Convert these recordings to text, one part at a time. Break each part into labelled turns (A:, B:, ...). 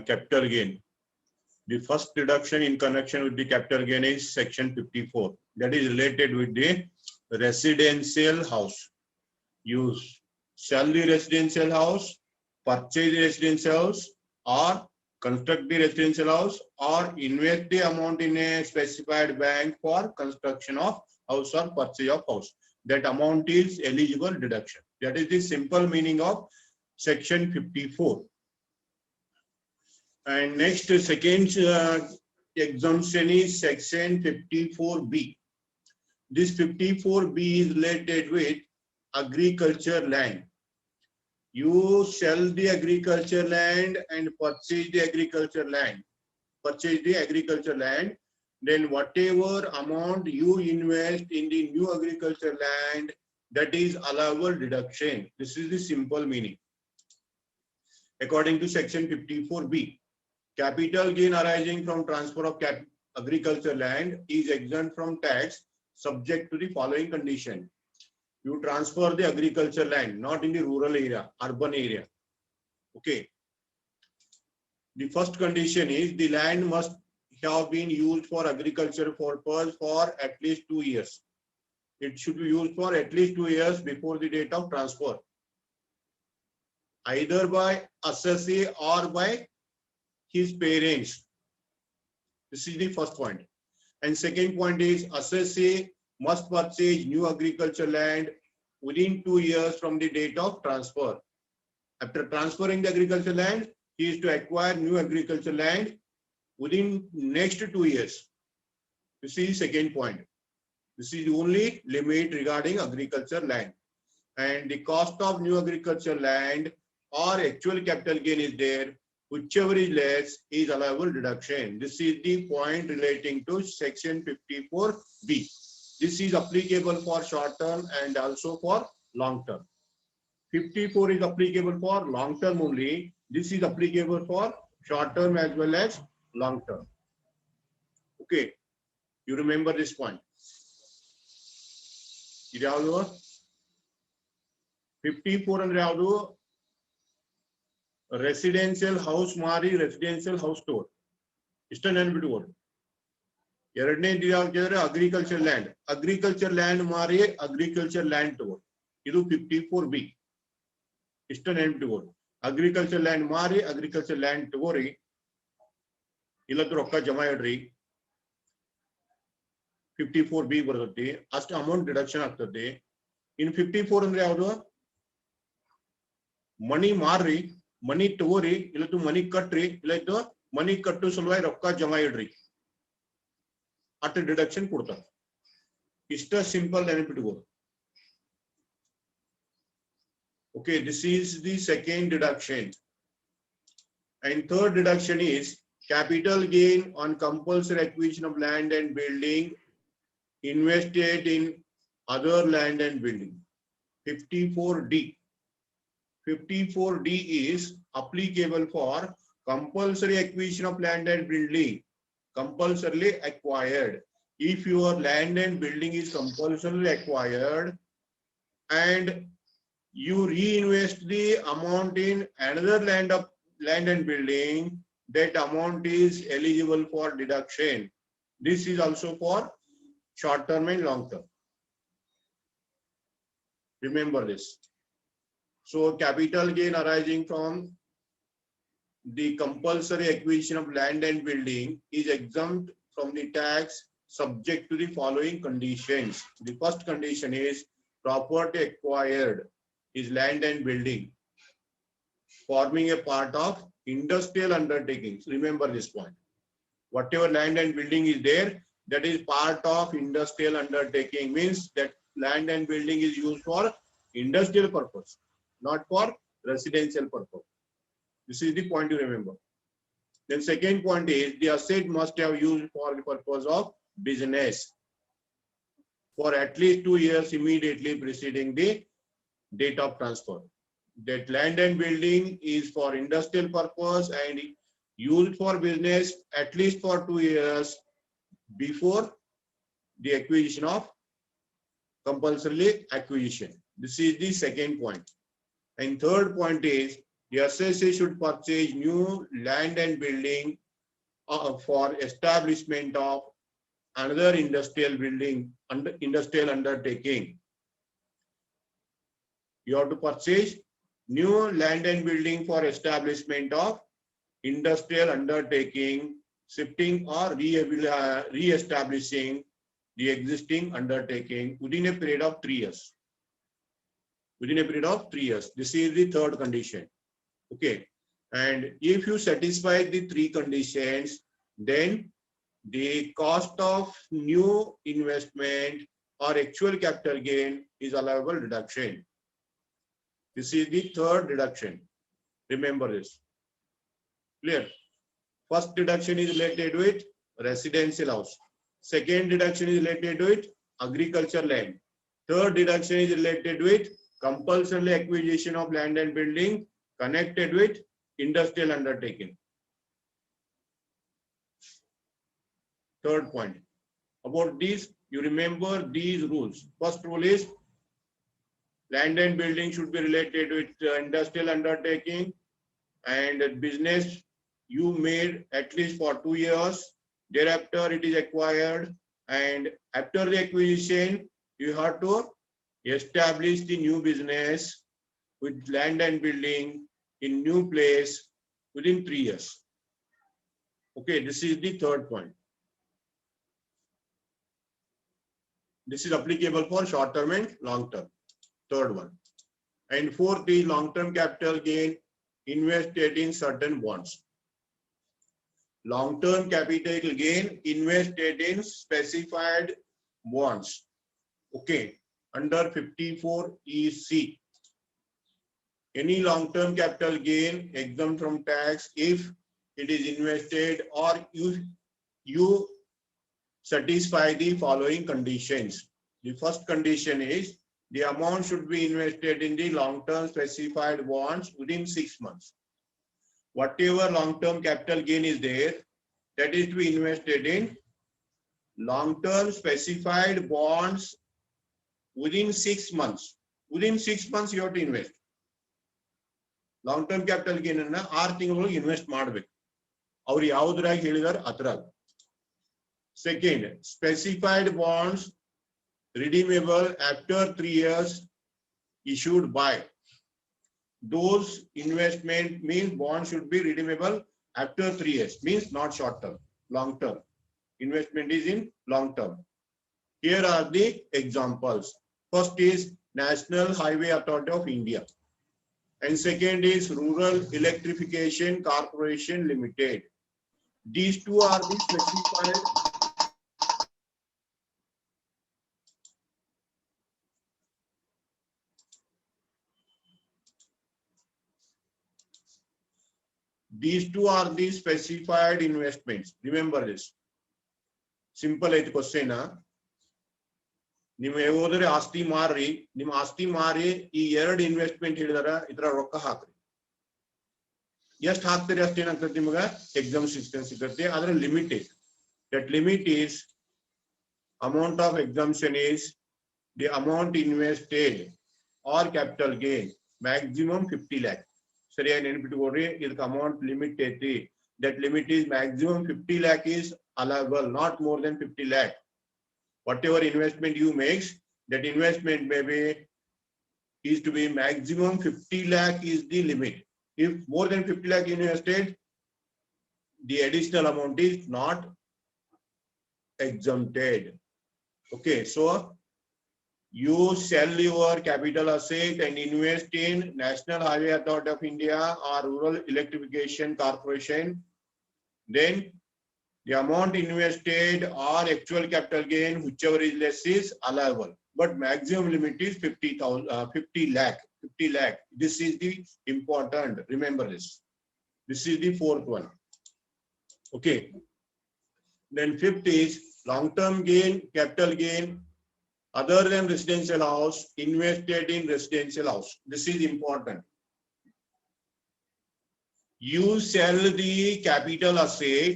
A: Capital gain. The first deduction in connection with the capital gain is section 54. That is related with the residential house. You sell the residential house, purchase the residential house, or construct the residential house, or invest the amount in a specified bank for construction of house or purchase of house. That amount is eligible deduction. That is the simple meaning of section 54. And next, second exemption is section 54B. This 54B is related with agriculture land. You sell the agriculture land and purchase the agriculture land. Then whatever amount you invest in the new agriculture land, that is allowable deduction. This is the simple meaning. According to section 54B, capital gain arising from transfer of agriculture land is exempt from tax subject to the following condition. You transfer the agriculture land, not in the rural area, urban area. Okay. The first condition is the land must have been used for agriculture purpose for at least 2 years. It should be used for at least 2 years before the date of transfer, either by assessee or by his parents. This is the first point. And second point is assessee must purchase new agriculture land within 2 years from the date of transfer. After transferring the agriculture land, he is to acquire new agriculture land within next 2 years. This is the second point. This is the only limit regarding agriculture land. And the cost of new agriculture land or actual capital gain is there. Whichever is less is allowable deduction. This is the point relating to section 54B. This is applicable for short term and also for long term. 54 is applicable for long term only. This is applicable for short term as well as long term. Okay, you remember this point. 54 and yavudu residential house mari residential house store. Iಷ್ಟ ನೆನಪಿಟ್ಟುಕೊಳ್ಳಿ. ಎರಡನೇ ಯಾವ್ದಾದ್ರೆ agriculture land ಮಾರಿ agriculture land ತಗೊಳ್ಳಿ. ಇದು 54B. ಇಷ್ಟ ನೆನಪಿಟ್ಟುಕೊಳ್ಳಿ. Agriculture land ಮಾರಿ agriculture land ತಗೋರಿ, ಇಲ್ಲದ ರೊಕ್ಕ ಜಮಾ ಇಡ್ರಿ, 54B ಬರ್ತೈತಿ. ಅಷ್ಟು ಅಮೌಂಟ್ ಡಿಡಕ್ಷನ್ ಆಗ್ತದೆ. ಇನ್ 54 ಅಂದ್ರೆ ಯಾವುದು? ಮನಿ ಮಾರ್ರಿ, ಮನಿ ತಗೋರಿ, ಇಲ್ಲದ್ದು ಮನಿ ಕಟ್ರಿ, ಇಲ್ಲದ್ದು ಮನಿ ಕಟ್ಟು ಸಲುವಾಗಿ ರೊಕ್ಕ ಜಮಾ ಇಡ್ರಿ, ಅಟ್ ಡಿಡಕ್ಷನ್ ಕೊಡ್ತಾರೆ. ಇಷ್ಟ simple ನೆನಪಿಟ್ಕೋದು. Okay, this is the second deduction. And third deduction is capital gain on compulsory acquisition of land and building invested in other land and building. 54D. 54D is applicable for compulsory acquisition of land and building, compulsorily acquired. If your land and building is compulsorily acquired and you reinvest the amount in another land and building, that amount is eligible for deduction. This is also for short term and long term. Remember this. So capital gain arising from the compulsory acquisition of land and building is exempt from the tax subject to the following conditions. The first condition is property acquired is land and building forming a part of industrial undertakings. Remember this point. Whatever land and building is there, that is part of industrial undertaking, means that land and building is used for industrial purpose, not for residential purpose. This is the point to remember. Then second point is the asset must have used for the purpose of business for at least 2 years immediately preceding the date of transfer. That land and building is for industrial purpose and used for business at least for 2 years before the acquisition of compulsory acquisition. This is the second point. And third point is the assessee should purchase new land and building for establishment of another industrial building, industrial undertaking. You have to purchase new land and building for establishment of industrial undertaking, shifting or re-establishing the existing undertaking within a period of 3 years. Within a period of 3 years. This is the third condition. Okay. And if you satisfy the 3 conditions, then the cost of new investment or actual capital gain is allowable deduction. This is the third deduction. Remember this. Clear? First deduction is related with residential house. Second deduction is related with agricultural land. Third deduction is related with compulsory acquisition of land and building connected with industrial undertaking. Third point. About this, you remember these rules. First rule is land and building should be related with industrial undertaking and business you made at least for 2 years. Thereafter, it is acquired, and after the acquisition, you have to establish the new business with land and building in new place within 3 years. Okay, this is the third point. This is applicable for short term and long term. Third one. And fourth is long term capital gain invested in certain bonds. Long term capital gain invested in specified bonds. Okay, under 54 EC. Any long term capital gain exempt from tax if it is invested or you satisfy the following conditions. The first condition is the amount should be invested in the long-term specified bonds within 6 months. Whatever long-term capital gain is there, that is to be invested in long-term specified bonds within 6 months. Within 6 months, you have to invest. Long-term capital gain ಅನ್ನ 6 ತಿಂಗಳು invest ಮಾಡಬೇಕು. ಅವರು ಯಾವುದರಾಗಿ ಹೇಳಿದಾರೆ ಅದರಾಗ. Second, specified bonds redeemable after 3 years issued by. Those investment means bonds should be redeemable after 3 years, means not short term, long term. Investment is in long term. Here are the examples. First is National Highway Authority of India. And second is Rural Electrification Corporation Limited. These two are the specified investments. Remember this. Simple ಐತಿ question. ನೀವು ಹೋದರೆ ಆಸ್ತಿ ಮಾರ್ರಿ, ನಿಮ್ಮ ಆಸ್ತಿ ಮಾರಿ ಈ ಎರಡು investment ಹೇಳಿದಾರ ಇದರ ರೊಕ್ಕ ಹಾಕ್ರಿ. ಎಷ್ಟು ಹಾಕ್ತೀರಿ ಅಷ್ಟು ಏನಾಗ್ತದೆ ನಿಮಗೆ ಎಕ್ಸಾಮ್ ಸಿಗ್ತದೆ. ಅದರ limit is that limit is amount of exemption is the amount invested or capital gain maximum 50 lakh. ಸರಿಯಾಗಿ ನೆನಪಿಟ್ಕೊಡ್ರಿ, ಇದಕ್ಕೆ ಅಮೌಂಟ್ ಲಿಮಿಟ್ ಐತಿ. That limit is maximum 50 lakh is allowable, not more than 50 lakh. Whatever investment you make, that investment maybe is to be maximum 50 lakh is the limit. If more than 50 lakh invested, the additional amount is not exempted. Okay, so you sell your capital asset and invest in National Highway Authority of India or Rural Electrification Corporation, then the amount invested or actual capital gain, whichever is less, is allowable. But maximum limit is 50 lakh. This is the important. Remember this. This is the fourth one. Okay. Then fifth is long-term gain, capital gain, other than residential house, invested in residential house. This is important. You sell the capital asset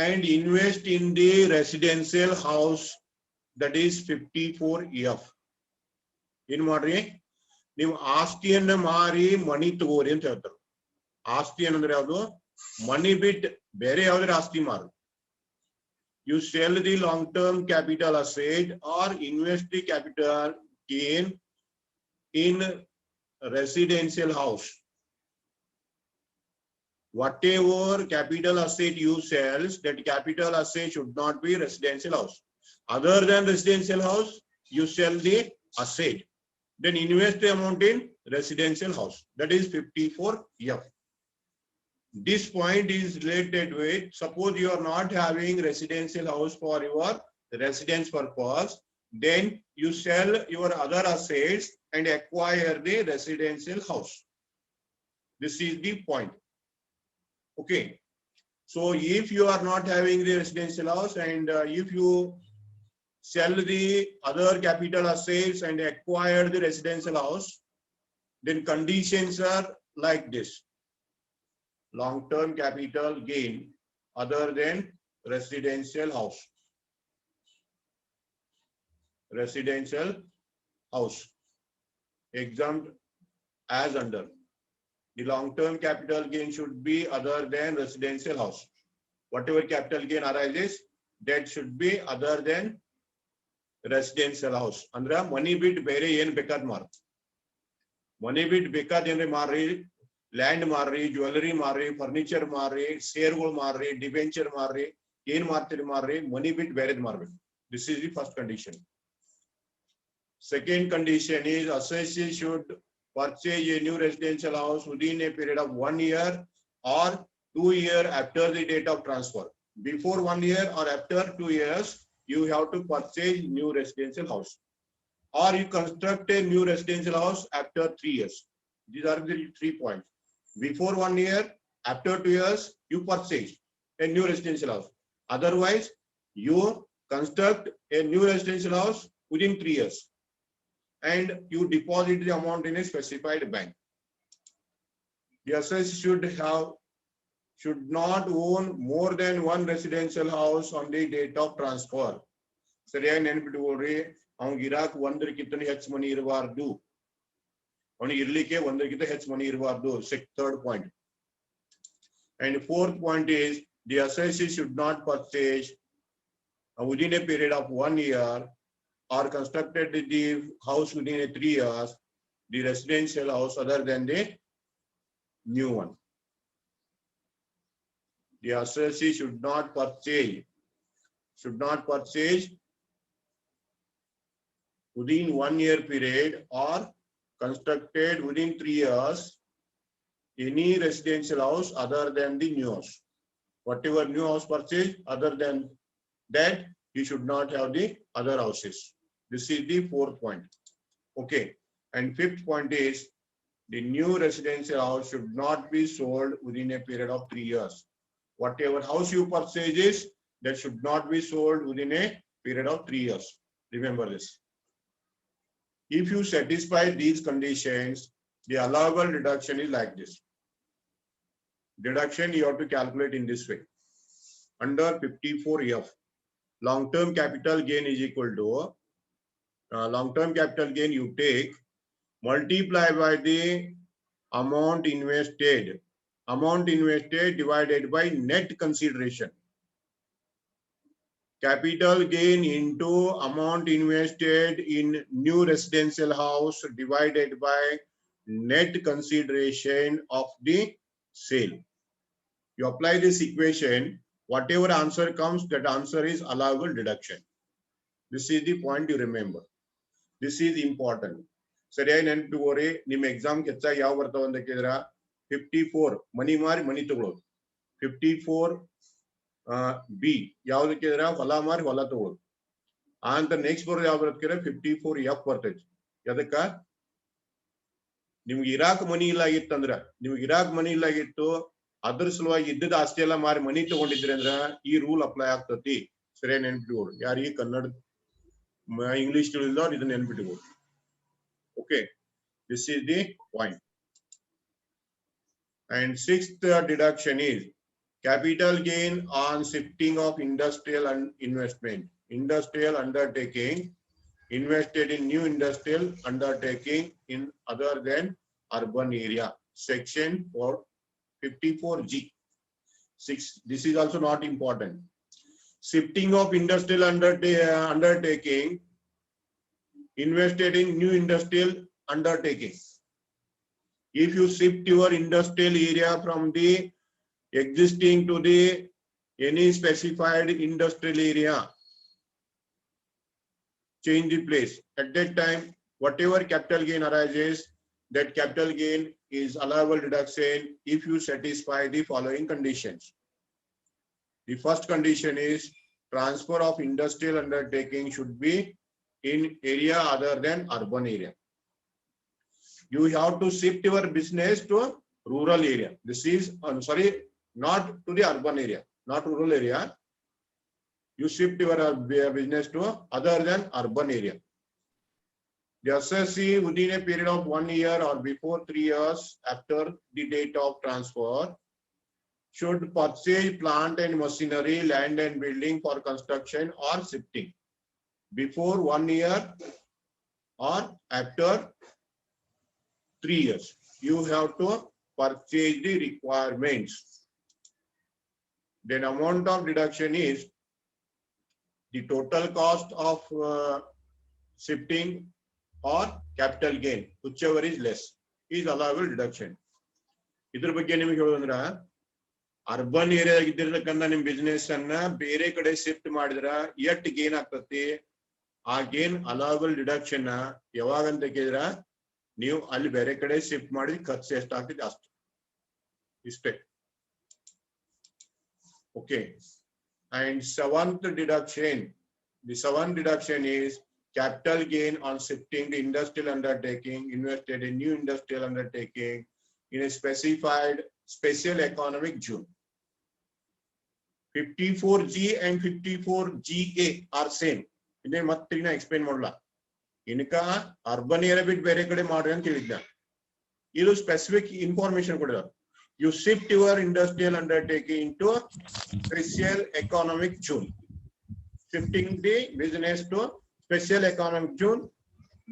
A: and invest in the residential house, that is 54F. In ಮಾಡ್ರಿ, ನೀವು ಆಸ್ತಿಯನ್ನ ಮಾರಿ ಮನಿ ತಗೋರಿ ಅಂತ ಹೇಳ್ತಾರೆ. ಆಸ್ತಿ ಏನಂದ್ರೆ ಯಾವುದು? ಮನಿ ಬಿಟ್ ಬೇರೆ ಯಾವ್ದಾರ ಆಸ್ತಿ ಮಾರು. You sell the long-term capital asset or invest the capital gain in residential house. Whatever capital asset you sell, that capital asset should not be residential house. Other than residential house, you sell the asset. Then invest the amount in residential house. That is 54F. This point is related with, suppose you are not having residential house for your residence purpose, then you sell your other assets and acquire the residential house. This is the point. Okay. So if you are not having the residential house and if you sell the other capital assets and acquire the residential house, then conditions are like this. Long-term capital gain other than residential house. Residential house exempt as under. The long-term capital gain should be other than residential house. Whatever capital gain arises, that should be other than residential house. Andra money bit bere yen bekad mar. Money bit bekad yen marri. Land ಮಾರ್ರಿ, jewellery ಮಾರ್ರಿ, furniture ಮಾರ್ರಿ, ಶೇರ್ಗಳು ಮಾರ್ರಿ, debenture ಮಾರ್ರಿ, ಏನ್ ಮಾರ್ತೀರಿ ಮಾರ್ರಿ, money ಬಿಟ್ಟು ಬೇರೆದ್ ಮಾರ್ಬೇಕು. This is the first condition. Second condition is associate should purchase a new residential house within a period of 1 year or 2 years after the date of transfer. Before 1 year or after 2 years, you have to purchase new residential house, or you construct a new residential house after 3 years. These are the 3 points. Before 1 year, after 2 years, you purchase a new residential house. Otherwise, you construct a new residential house within 3 years and you deposit the amount in a specified bank. The assessor should not own more than one residential house on the date of transfer. ಸರಿಯಾಗಿ ನೆನಪಿಟ್ಕೊಳ್ರಿ, ಅವ್ನಿಗೆ Iraq ಒಂದಕ್ಕಿಂತ ಹೆಚ್ಚು ಮನಿ ಇರಬಾರ್ದು. ಅವನಿಗೆ ಇರ್ಲಿಕ್ಕೆ ಒಂದಕ್ಕಿಂತ ಹೆಚ್ಚು ಮನಿ ಇರಬಾರ್ದು. Third point. And fourth point is the assessee should not purchase within a period of 1 year or constructed the house within a 3 years the residential house other than the new one. The assessee should not purchase within 1 year period or constructed within 3 years any residential house other than the new house. Whatever new house purchased other than that, you should not have the other houses. This is the fourth point. Okay. And fifth point is the new residential house should not be sold within a period of 3 years. Whatever house you purchase, that should not be sold within a period of 3 years. Remember this. If you satisfy these conditions, the allowable deduction is like this. Deduction you have to calculate in this way. Under 54F, long-term capital gain is equal to long-term capital gain you take multiply by the amount invested divided by net consideration. Capital gain into amount invested in new residential house divided by net consideration of the sale. You apply this equation, whatever answer comes, that answer is allowable deduction. This is the point you remember. This is important. ಸರಿಯಾಗಿ ನೆನಪಿಟ್ಕೋರಿ. ನಿಮ್ಮ exam ಹೆಚ್ಚಾಗಿ ಯಾವ ಬರ್ತಾವ ಅಂತ ಕೇಳಿದ್ರ 54 ಮನಿ ಮಾರಿ ಮನಿ ತಗೊಳ್ಳೋದು, 54B ಯಾವ್ದು ಕೇಳಿದ್ರ ಹೊಲ ಮಾರಿ ಹೊಲ ತಗೊಳ್ಳೋದು. ಅಂತ ನೆಕ್ಸ್ಟ್ ಬರೋದು ಯಾವ್ದು ಬರ್ತೇವೆ 54F ಬರ್ತೈತಿ. ಅದಕ್ಕ ನಿಮ್ಗೆ ಇರಾಕ್ ಮನಿ ಇಲ್ಲ ಆಗಿತ್ತು ಅದ್ರ ಸಲುವಾಗಿ ಇದ್ದದ ಆಸ್ತಿ ಎಲ್ಲ ಮಾರಿ ಮನಿ ತಗೊಂಡಿದ್ರಿ ಅಂದ್ರ ಈ ರೂಲ್ ಅಪ್ಲೈ ಆಗ್ತತಿ. ಸರಿಯಾಗಿ ನೆನ್ಪಿಟ್ಕೋರು. ಯಾರಿಗೆ ಕನ್ನಡ ಇಂಗ್ಲಿಷ್ ತಿಳಿದವ್ರು ಇದನ್ನ ನೆನ್ಪಿಟ್ಕೋರು. Okay, this is the point. And sixth deduction is capital gain on shifting of industrial investment. Industrial undertaking, invested in new industrial undertaking in other than urban area. Section 454G. 6. This is also not important. Shifting of industrial undertaking invested in new industrial undertaking. If you shift your industrial area from the existing to the any specified industrial area, change the place. At that time, whatever capital gain arises, that capital gain is allowable deduction if you satisfy the following conditions. The first condition is transfer of industrial undertaking should be in area other than urban area. You have to shift your business to a rural area. This is, I'm sorry, not to the urban area, not rural area. You shift your business to other than urban area. The assessee within a period of 1 year or before 3 years after the date of transfer should purchase plant and machinery, land and building for construction or shifting before 1 year or after 3 years. You have to purchase the requirements. Then amount of deduction is the total cost of shifting or capital gain, whichever is less, is allowable deduction. ಇದರ ಬಗ್ಗೆ ನಿಮಗೆ ಹೇಳೋದಂದ್ರ urban area ಇದ್ದಿರತಕ್ಕಂತ ನಿಮ್ business ಅನ್ನ ಬೇರೆ ಕಡೆ shift ಮಾಡಿದ್ರ ಎಷ್ಟು gain ಆಗ್ತತಿ, ಆ ಗೇನ್ ಅಲೌಬಲ್ ಡಿಡಕ್ಷನ್ ಯಾವಾಗ ಅಂತ ಕೇಳಿದ್ರ ನೀವು ಅಲ್ಲಿ ಬೇರೆ ಕಡೆ ಶಿಫ್ಟ್ ಮಾಡಿ ಖರ್ಚು ಎಷ್ಟಾಗ್ತದೆ ಅಷ್ಟು, ಇಷ್ಟೇ. Okay. And seventh deduction, the seventh deduction is capital gain on shifting the industrial undertaking invested in new industrial undertaking in a specified special economic zone. 54G and 54GA are same. Ine mattina explain modla. Inka urban area bit bere kade ಮಾಡ್ರಿ ಅಂತ ಹೇಳಿದ್ದ. ಇದು specific information ಕೊಡಿದ್ದಾರೆ. You shift your industrial undertaking into a special economic zone. Shifting the business to special economic zone,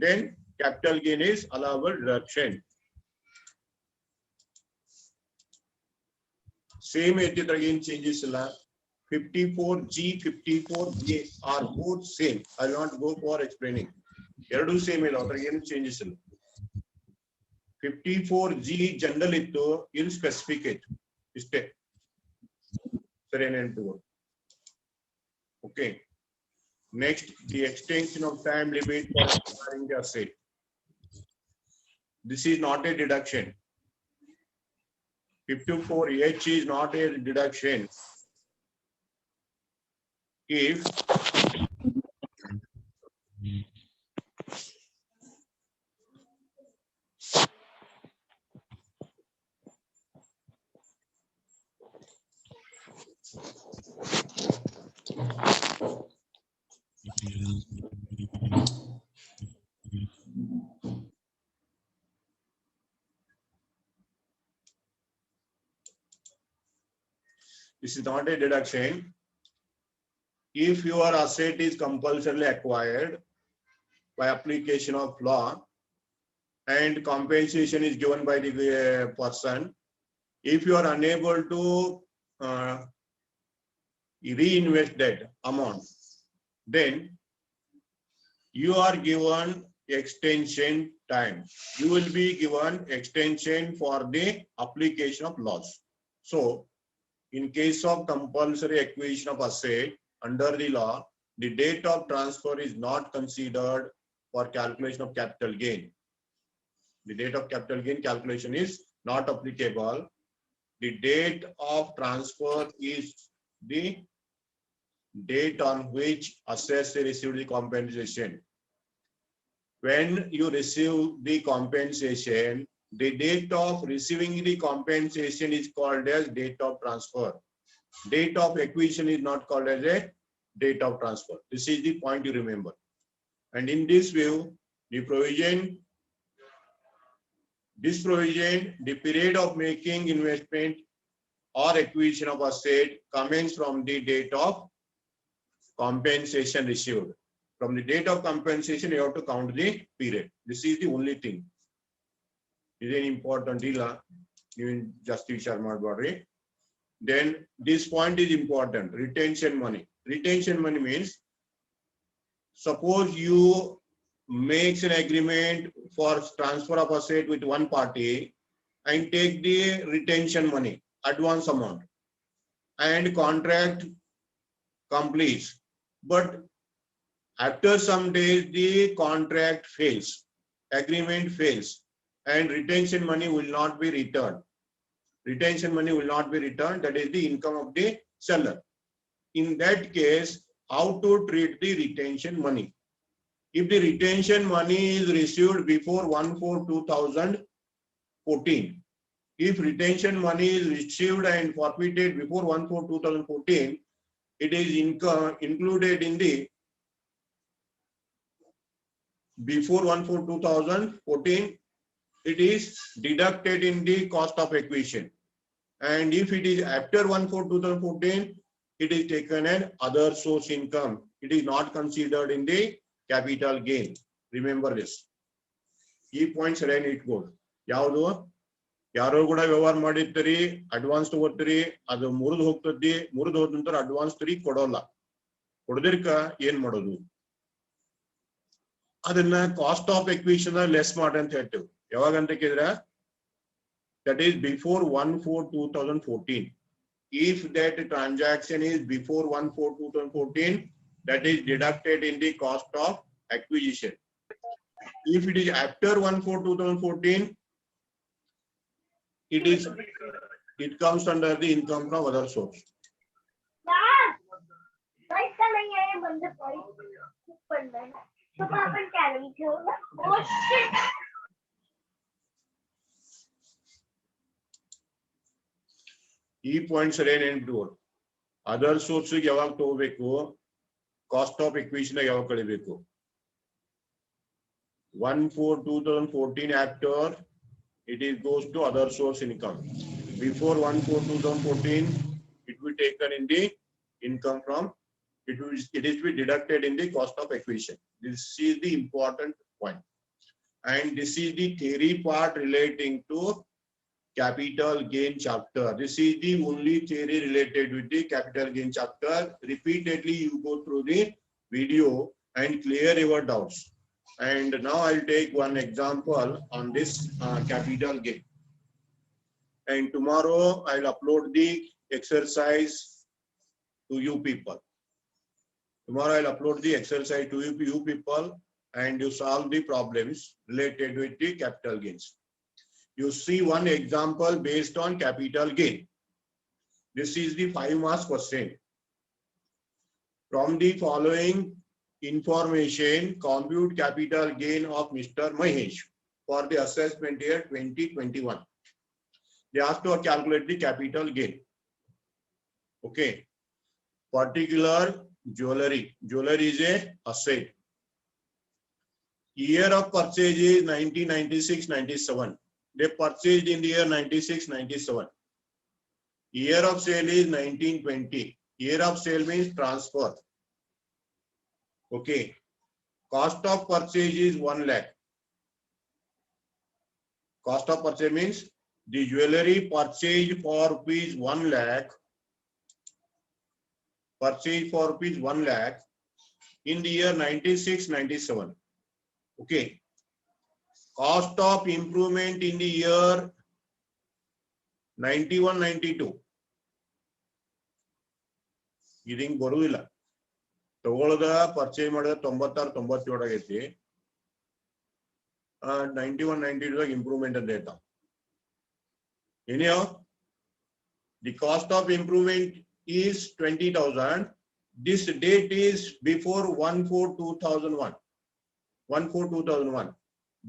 A: then capital gain is allowable deduction. Same again changes. 54G, 54J are both same. I will not go for explaining. Eradu same again changes. 54G general ittu in specific it. Iste. Okay. Next, the extension of time limit for acquiring the asset. This is not a deduction. 54H is not a deduction if this is not a deduction if your asset is compulsorily acquired by application of law and compensation is given by the person. If you are unable to reinvest that amount, then you are given extension time. You will be given extension for the application of laws. So, in case of compulsory acquisition of asset under the law, the date of transfer is not considered for calculation of capital gain. The date of capital gain calculation is not applicable. The date of transfer is the date on which assessor received the compensation. When you receive the compensation, the date of receiving the compensation is called as date of transfer. Date of acquisition is not called as a date of transfer. This is the point you remember. And in this view, the provision, the period of making investment or acquisition of asset commence from the date of compensation received. From the date of compensation, you have to count the period. This is the only thing. This is important. You just worry. Then this point is important. Retention money. Retention money means, suppose you makes an agreement for transfer of asset with one party and take the retention money, advance amount, and contract completes. But after some days, the contract fails, agreement fails, and retention money will not be returned. Retention money will not be returned. That is the income of the seller. In that case, how to treat the retention money? If the retention money is received before 1/4/2014, if retention money is received and forfeited before 1/4/2014, it is income included in the before 1/4/2014, it is deducted in the cost of acquisition. And if it is after 1/4/2014, it is taken as other source income. It is not considered in the capital gain. Remember this. Key points are in it goes. Yavadu Yaro kuda vyavahar madidtari, advance togotiri, adu muridu hogtadi, muridu hod nanತರ advance tari kodolla. Kododirka ಏನು ಮಾಡೋದು? ಅದನ್ನ cost of acquisition less ಮಾಡಿ ಅಂತ ಹೇಳ್ತೇವೆ. ಯಾವಾಗ ಅಂತ ಕೇಳಿದ್ರೆ, that is before 1/4/2014. If that transaction is before 1/4/2014, that is deducted in the cost of acquisition. If it is after 1/4/2014, it comes under the income from other source. Key points are in other sources ಯಾವಾಗ ತಗೋಬೇಕು, cost of acquisition ಯಾವಾಗ ಕಳಿಬೇಕು. 1/4/2014 after, it is goes to other source income. Before 1/4/2014, it will be taken in the income from, it is be deducted in the cost of acquisition. This is the important point. And this is the theory part relating to capital gain chapter. This is the only theory related with the capital gain chapter. Repeatedly you go through the video and clear your doubts. And now I'll take one example on this capital gain. And tomorrow I'll upload the exercise to you people. Tomorrow I'll upload the exercise to you people, and you solve the problems related with the capital gains. You see one example based on capital gain. This is the 5 marks question. From the following information, compute capital gain of Mr. Mahesh for the assessment year 2021. They ask to calculate the capital gain. Okay. Particular jewelry. Jewelry is a asset. Year of purchase is 1996-97. They purchased in the year 96-97. Year of sale is 1920. Year of sale means transfer. Okay. Cost of purchase is 1 lakh. Cost of purchase means the jewelry purchased for rupees 1 lakh. Purchased for rupees 1 lakh in the year 96-97. Okay. Cost of improvement in the year 91-92. Iding ಬರುವುದಿಲ್ಲ. ತಗೊಳ್ಳದ purchase ಮಾಡಿದ 96-97 ಆಗೈತಿ. 91-92 improvement ಅಂತ ಹೇಳ್ತಾ. Anyhow, the cost of improvement is 20,000. This date is before 1/4/2001. 1/4/2001.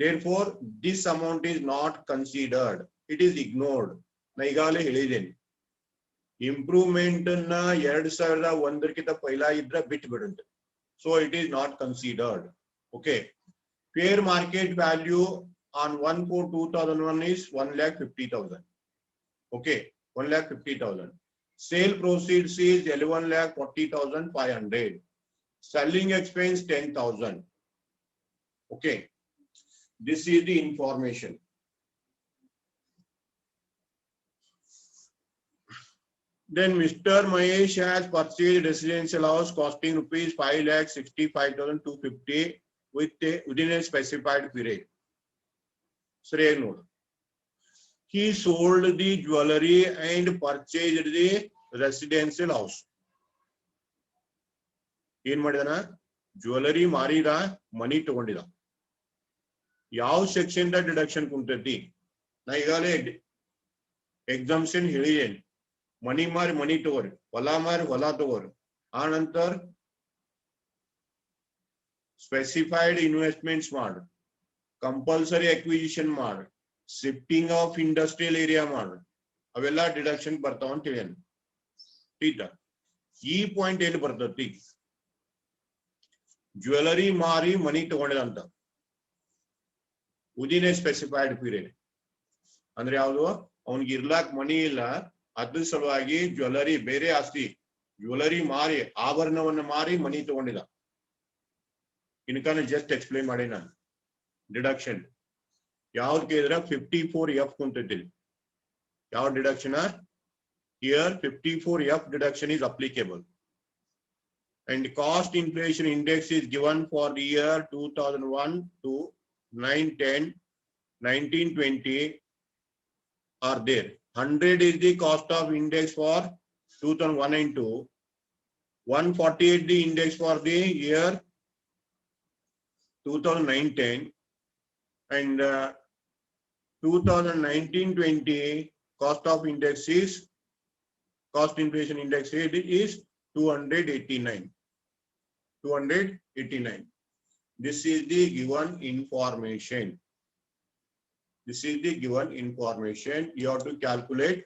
A: Therefore, this amount is not considered. It is ignored. ನೈಗಾಲೆ ಹೇಳಿದ್ದೇನೆ. Improvement ಅನ್ನ 2001 ಪೈಲ ಇದ್ರೆ ಬಿಟ್ಟು ಬಿಡುತ್ತೆ. So it is not considered. Okay. Fair market value on 1/4/2001 is 1,50,000. Okay. 1,50,000. Sale proceeds is 11,40,500. selling expense 10,000. Okay, this is the information. Then Mr. Mahesh has purchased residential house costing rupees 5,65,250 within a specified period. Shrey note. He sold the jewelry and purchased the residential house. ಏನ್ ಮಾಡಿದಾನ? Jewellery ಮಾರಿದ, ಮನಿ ತಗೊಂಡಿದ. ಯಾವ section the deduction ಕುಂತೈತಿ? ನಾ ಈಗಾಗಲೇ exemption ಹೇಳಿದೇನೆ. ಮನಿ ಮಾರಿ ಮನಿ ತಗೋರಿ, ಹೊಲ ಮಾರಿ ಹೊಲ ತಗೋರಿ. ಆ ನಂತರ ಸ್ಪೆಸಿಫೈಡ್ ಇನ್ವೆಸ್ಟ್ಮೆಂಟ್ಸ್ ಮಾಡಿ, ಕಂಪಲ್ಸರಿ ಅಕ್ವಿಸಿಷನ್ ಮಾಡಿ, ಶಿಫ್ಟಿಂಗ್ ಆಫ್ ಇಂಡಸ್ಟ್ರಿಯಲ್ ಏರಿಯಾ ಮಾಡಿ, ಅವೆಲ್ಲ ಡಿಡಕ್ಷನ್ ಬರ್ತಾವ ಅಂತ ಹೇಳಿ. ठीक है, ಈ ಪಾಯಿಂಟ್ ಎಲ್ಲಿ ಬರ್ತೈತಿ? ಜ್ಯುವೆಲರಿ ಮಾರಿ ಮನಿ ತಗೊಂಡಿದಂತ ವಿದಿನ್ ಎ ಸ್ಪೆಸಿಫೈಡ್ ಪೀರಿಯಡ್. ಅಂದ್ರೆ ಯಾವುದು? ಅವನಿಗೆ ಇರ್ಲಾಕ್ ಮನಿ ಇಲ್ಲ, ಅದ್ರ ಸಲುವಾಗಿ ಜ್ಯುವೆಲರಿ, ಬೇರೆ ಆಸ್ತಿ ಜ್ಯುವೆಲರಿ ಮಾರಿ, ಆಭರಣವನ್ನ ಮಾರಿ ಮನಿ ತಗೊಂಡಿದ. ಇನ್ಕಾನ ಜಸ್ಟ್ ಎಕ್ಸ್ಪ್ಲೈನ್ ಮಾಡಿ ನಾನು. ಡಿಡಕ್ಷನ್ ಯಾವ್ದು ಕೇಳಿದ್ರೆ 54F ಕುಂತೈತಿ. ಯಾವ deduction? Here 54F deduction is applicable. And cost inflation index is given for the year 2001 to 910, 1920 are there. 100 is the cost of index for 2001 and 2. 148 the index for the year 2009-10, and 2019-20 cost of index is, cost inflation index is 289. 289. This is the given information. This is the given information. You have to calculate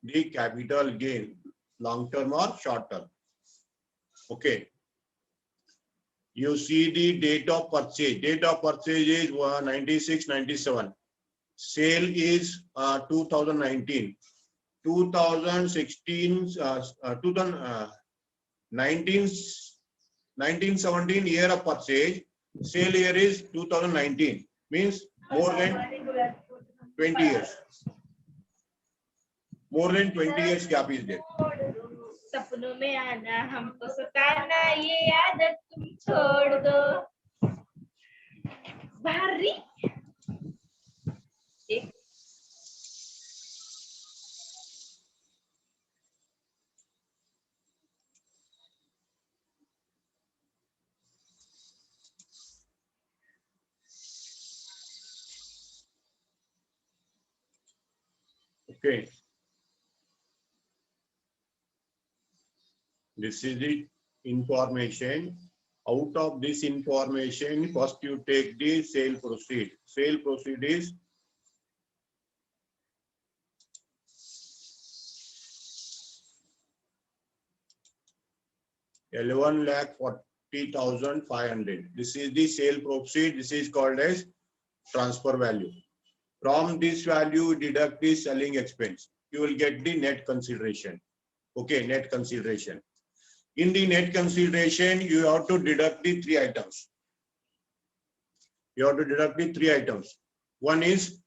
A: the capital gain, long term or short term. Okay. You see the date of purchase. Date of purchase is 96-97. Sale is 2019. 2016, 1917 year of purchase. Sale year is 2019. Means more than 20 years. More than 20 years gap is there.
B: सपनों में आना, हमको सताना, ये आदत तुम छोड़ दो. भारी
A: Okay. This is the information. Out of this information, first you take the sale proceed. Sale proceed is $11,40,500. This is the sale proceed. This is called as transfer value. From this value, deduct the selling expense. You will get the net consideration. Okay, net consideration. In the net consideration, you have to deduct the three items. You have to deduct the three items. One is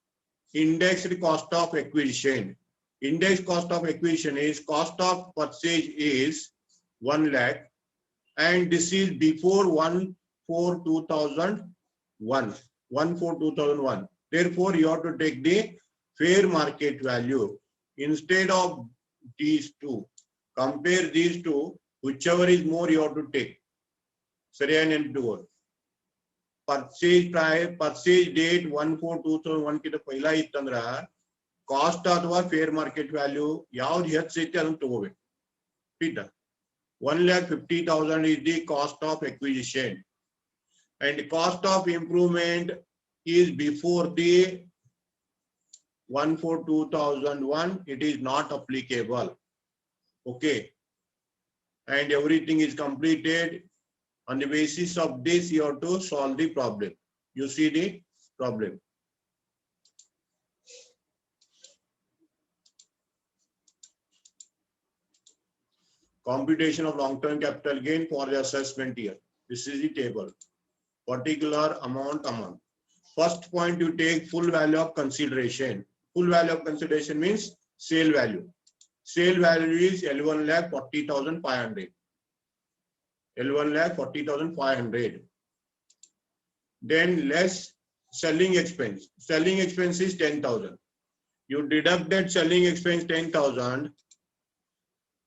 A: indexed cost of acquisition. Index cost of acquisition is cost of purchase is 1 lakh, and this is before 1/4/2001. 1/4/2001. Therefore, you have to take the fair market value instead of these two. Compare these two. Whichever is more, you have to take. Sariyan and do. Purchase price, purchase date 1/4/2001 की तो पहला इतंद्रा cost अथवा fair market value याव यह से क्या हम तो होगे. ठीक है. 1,50,000 is the cost of acquisition, and cost of improvement is before the 1/4/2001. It is not applicable. Okay. And everything is completed. On the basis of this, you have to solve the problem. You see the problem. Computation of long-term capital gain for the assessment year. This is the table. Particular amount. First point, you take full value of consideration. Full value of consideration means sale value. Sale value is L1,40,500. L1,40,500. Then less selling expense. Selling expense is 10,000. You deduct that selling expense 10,000.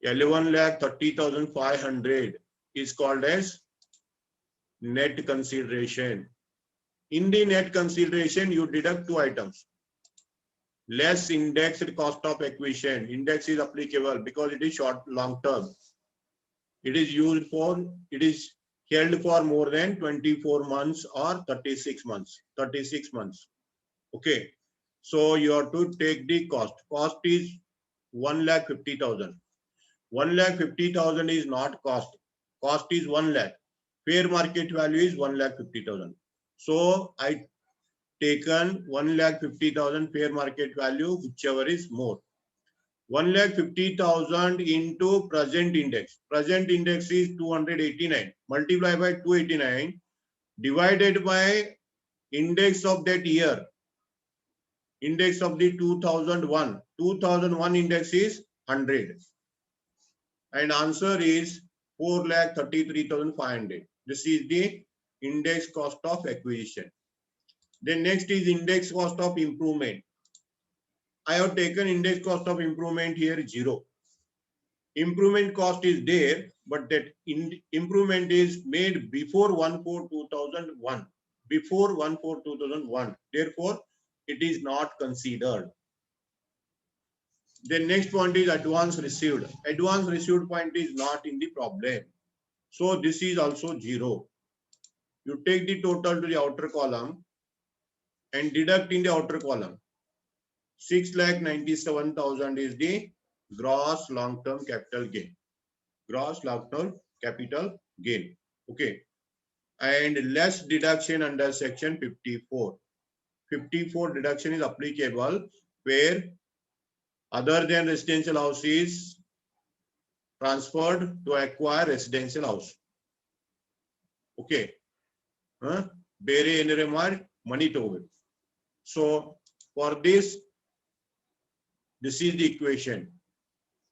A: L1,30,500 is called as net consideration. In the net consideration, you deduct two items. Less indexed cost of acquisition. Index is applicable because it is short, long term. It is held for more than 24 months or 36 months. 36 months. Okay. So you have to take the cost. Cost is 1,50,000. 1,50,000 is not cost. Cost is 1 lakh. Fair market value is 1,50,000. So I taken 1,50,000 fair market value, whichever is more. 1,50,000 into present index. Present index is 289. Multiply by 289 divided by index of that year. Index of the 2001. 2001 index is 100. And answer is 4,33,500. This is the index cost of acquisition. Then next is index cost of improvement. I have taken index cost of improvement here 0. Improvement cost is there, but that improvement is made before 1/4/2001. Before 1/4/2001. Therefore, it is not considered. The next point is advance received. Advance received point is not in the problem. So this is also 0. You take the total to the outer column and deduct in the outer column. 6,97,000 is the gross long-term capital gain. Gross long-term capital gain. Okay. And less deduction under section 54. 54 deduction is applicable where other than residential house is transferred to acquire residential house. Okay. Bere enere money to. So for this is the equation.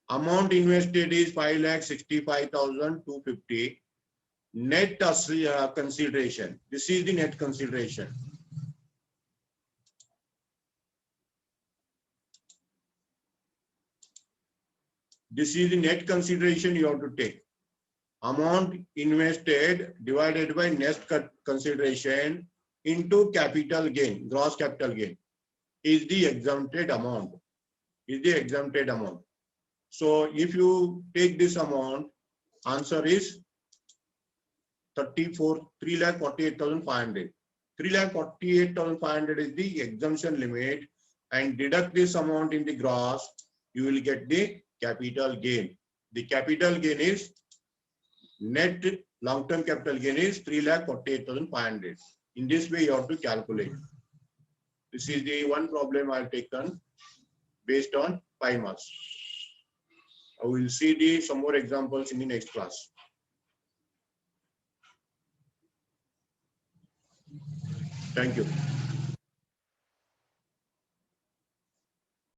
A: Amount invested is 5,65,250. Net consideration. This is the net consideration. This is the net consideration you have to take. Amount invested divided by net consideration into capital gain, gross capital gain, is the exempted amount. Is the exempted amount. So if you take this amount, answer is 3,48,500. 3,48,500 is the exemption limit, and deduct this amount in the gross, you will get the capital gain. The capital gain is net long-term capital gain is 3,48,500. In this way, you have to calculate. This is the one problem I have taken based on 5 marks. I will see some more examples in the next class. Thank you.